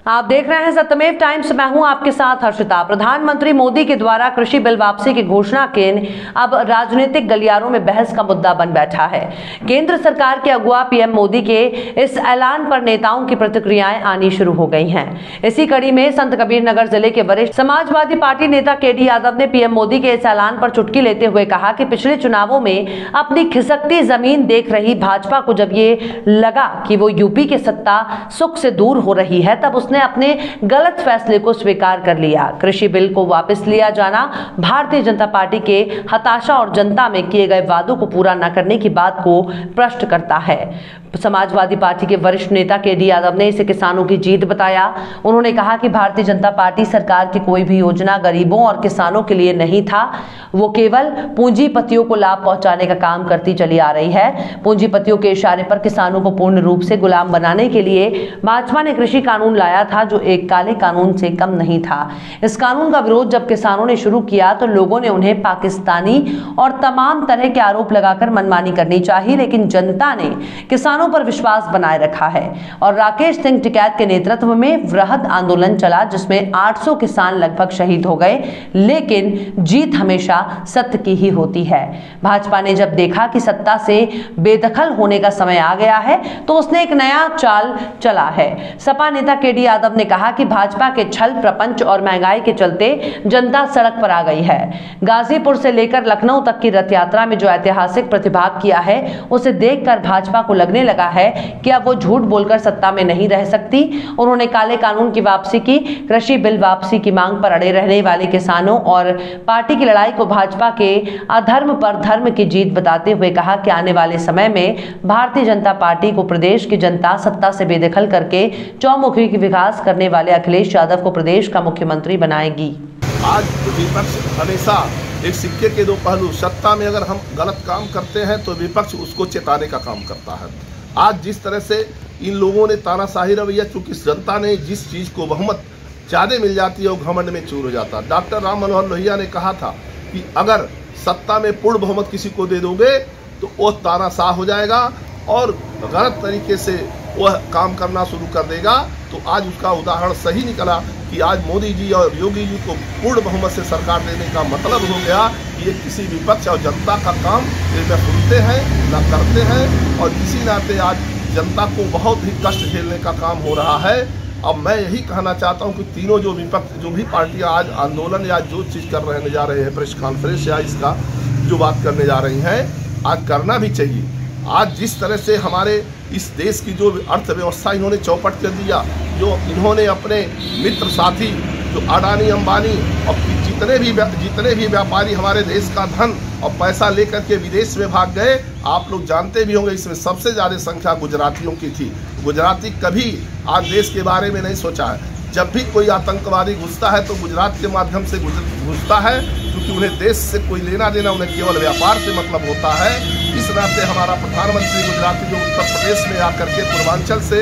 आप देख रहे हैं सत्यमेव टाइम्स। मैं हूं आपके साथ हर्षिता। प्रधानमंत्री मोदी के द्वारा कृषि बिल वापसी की घोषणा के अब राजनीतिक गलियारों में बहस का मुद्दा बन बैठा है। केंद्र सरकार के अगुआ पीएम मोदी के इस ऐलान पर नेताओं की प्रतिक्रियाएं आनी शुरू हो गई हैं। इसी कड़ी में संत कबीरनगर जिले के वरिष्ठ समाजवादी पार्टी नेता केडी यादव ने पीएम मोदी के इस ऐलान पर चुटकी लेते हुए कहा कि पिछले चुनावों में अपनी खिसकती जमीन देख रही भाजपा को जब ये लगा कि वो यूपी के सत्ता सुख से दूर हो रही है, तब उसने अपने गलत फैसले को स्वीकार कर लिया। कृषि बिल को वापस लिया जाना भारतीय जनता पार्टी के हताशा और जनता में किए गए वादों को पूरा न करने की बात को प्रश्न करता है। समाजवादी पार्टी के वरिष्ठ नेता केडी यादव ने इसे किसानों की जीत बताया। उन्होंने कहा कि भारतीय जनता पार्टी सरकार की कोई भी योजना गरीबों और किसानों के लिए नहीं था, वो केवल पूंजीपतियों को लाभ पहुंचाने का काम करती चली आ रही है। पूंजीपतियों के इशारे पर किसानों को पूर्ण रूप से गुलाम बनाने के लिए भाजपा ने कृषि कानून लाया था, जो एक काले कानून से कम नहीं था। इस कानून का विरोध जब किसानों ने शुरू किया तो लोगों ने उन्हें पाकिस्तानी और तमाम तरह के आरोप लगाकर मनमानी करनी चाहिए, लेकिन जनता ने किसानों पर विश्वास बनाए रखा है और राकेश सिंह टिकैत के नेतृत्व में वृहद आंदोलन चला, जिसमें 800 किसान लगभग शहीद हो गए। लेकिन जीत हमेशा सत्य की ही होती है। भाजपा ने जब देखा कि सत्ता से बेदखल होने का समय आ गया है, तो उसने एक नया चाल चला है। सपा नेता केडी यादव ने कहा कि भाजपा के छल प्रपंच और महंगाई के चलते जनता सड़क पर आ गई है। गाजीपुर से लेकर लखनऊ तक की रथ यात्रा में जो ऐतिहासिक प्रतिभाग किया है, उसे देखकर भाजपा को लगने लगा है कि अब वो झूठ बोलकर सत्ता में नहीं रह सकती। उन्होंने काले कानून की वापसी की, कृषि बिल वापसी की मांग पर अड़े रहने वाले किसानों और पार्टी की लड़ाई को भाजपा के अधर्म पर धर्म की जीत बताते हुए कहा कि आने वाले समय में भारतीय जनता पार्टी को प्रदेश की जनता सत्ता से बेदखल करके चौमुखी की विकास करने वाले अखिलेश यादव को प्रदेश का मुख्यमंत्री बनाएगी। आज विपक्ष हमेशा एक सिक्के के दो पहलू, सत्ता में अगर हम गलत काम करते हैं तो विपक्ष उसको चेताने का काम करता है। आज जिस तरह से इन लोगों ने तानाशाही रवैया, चूंकि जनता ने जिस चीज को बहुमत ज्यादा मिल जाती है वो घमंड में चूर हो जाता है। डॉक्टर राम मनोहर लोहिया ने कहा था कि अगर सत्ता में पूर्ण बहुमत किसी को दे दोगे तो वो तानाशाह हो जाएगा और गलत तरीके से वह काम करना शुरू कर देगा। तो आज उसका उदाहरण सही निकला कि आज मोदी जी और योगी जी को पूर्ण बहुमत से सरकार देने का मतलब हो गया कि ये किसी विपक्ष और जनता का काम ये न सुनते हैं न करते हैं, और इसी नाते आज जनता को बहुत ही कष्ट झेलने का काम हो रहा है। अब मैं यही कहना चाहता हूँ कि तीनों जो विपक्ष जो भी पार्टियां आज आंदोलन या जो चीज़ कर रहने जा रहे हैं, प्रेस कॉन्फ्रेंस या इसका जो बात करने जा रही हैं, आज करना भी चाहिए। आज जिस तरह से हमारे इस देश की जो अर्थव्यवस्था इन्होंने चौपट कर दिया, जो इन्होंने अपने मित्र साथी जो अडानी अंबानी और जितने भी व्यापारी हमारे देश का धन और पैसा लेकर के विदेश में भाग गए, आप लोग जानते भी होंगे इसमें सबसे ज़्यादा संख्या गुजरातियों की थी। गुजराती कभी आज देश के बारे में नहीं सोचा है। जब भी कोई आतंकवादी घुसता है तो गुजरात के माध्यम से घुसता है, क्योंकि उन्हें देश से कोई लेना देना, उन्हें केवल व्यापार से मतलब होता है। इस नाते हमारा प्रधानमंत्री गुजराती जो उत्तर प्रदेश में आकर के पूर्वांचल से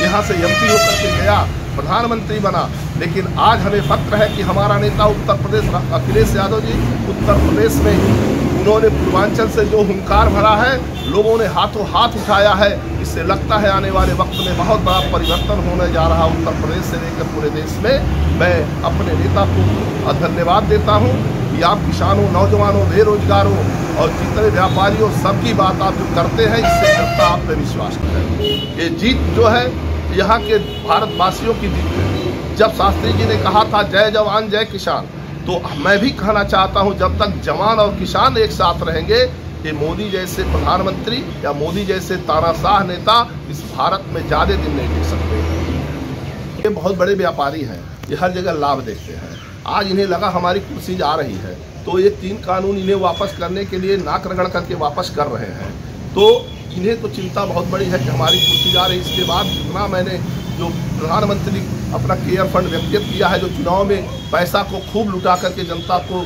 यहाँ से एमपी होकर के गया, प्रधानमंत्री बना, लेकिन आज हमें फक्र है कि हमारा नेता उत्तर प्रदेश अखिलेश यादव जी उत्तर प्रदेश में उन्होंने पूर्वांचल से जो हुंकार भरा है, लोगों ने हाथों हाथ उठाया है। इससे लगता है आने वाले वक्त में बहुत बड़ा परिवर्तन होने जा रहा उत्तर प्रदेश से लेकर पूरे देश में। मैं अपने नेता को धन्यवाद देता हूँ कि आप किसानों, नौजवानों, बेरोजगारों और जितने व्यापारियों सबकी बात आप जो करते हैं, इससे जनता आप पे विश्वास करें। ये जीत जो है यहाँ के भारतवासियों की जीत है। जब शास्त्री जी ने कहा था जय जवान जय किसान, तो मैं भी कहना चाहता हूं जब तक जवान और किसान एक साथ रहेंगे, ये मोदी जैसे प्रधानमंत्री या मोदी जैसे तानाशाह नेता इस भारत में ज़्यादा दिन नहीं टिक सकते। ये बहुत बड़े व्यापारी हैं, ये हर जगह लाभ देखते हैं। आज इन्हें लगा हमारी कुर्सी जा रही है, तो ये 3 कानून इन्हें वापस करने के लिए नाक रगड़ करके वापस कर रहे हैं। तो इन्हें तो चिंता बहुत बड़ी है कि हमारी कुर्सी जा रही। इसके बाद जितना मैंने जो प्रधानमंत्री अपना केयर फंड व्यक्तिगत किया है, जो चुनाव में पैसा को खूब लुटा करके जनता को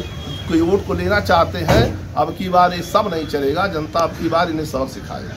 कोई वोट को लेना चाहते हैं, अब की बार ये सब नहीं चलेगा। जनता अब की बार इन्हें सबक सिखाएगा।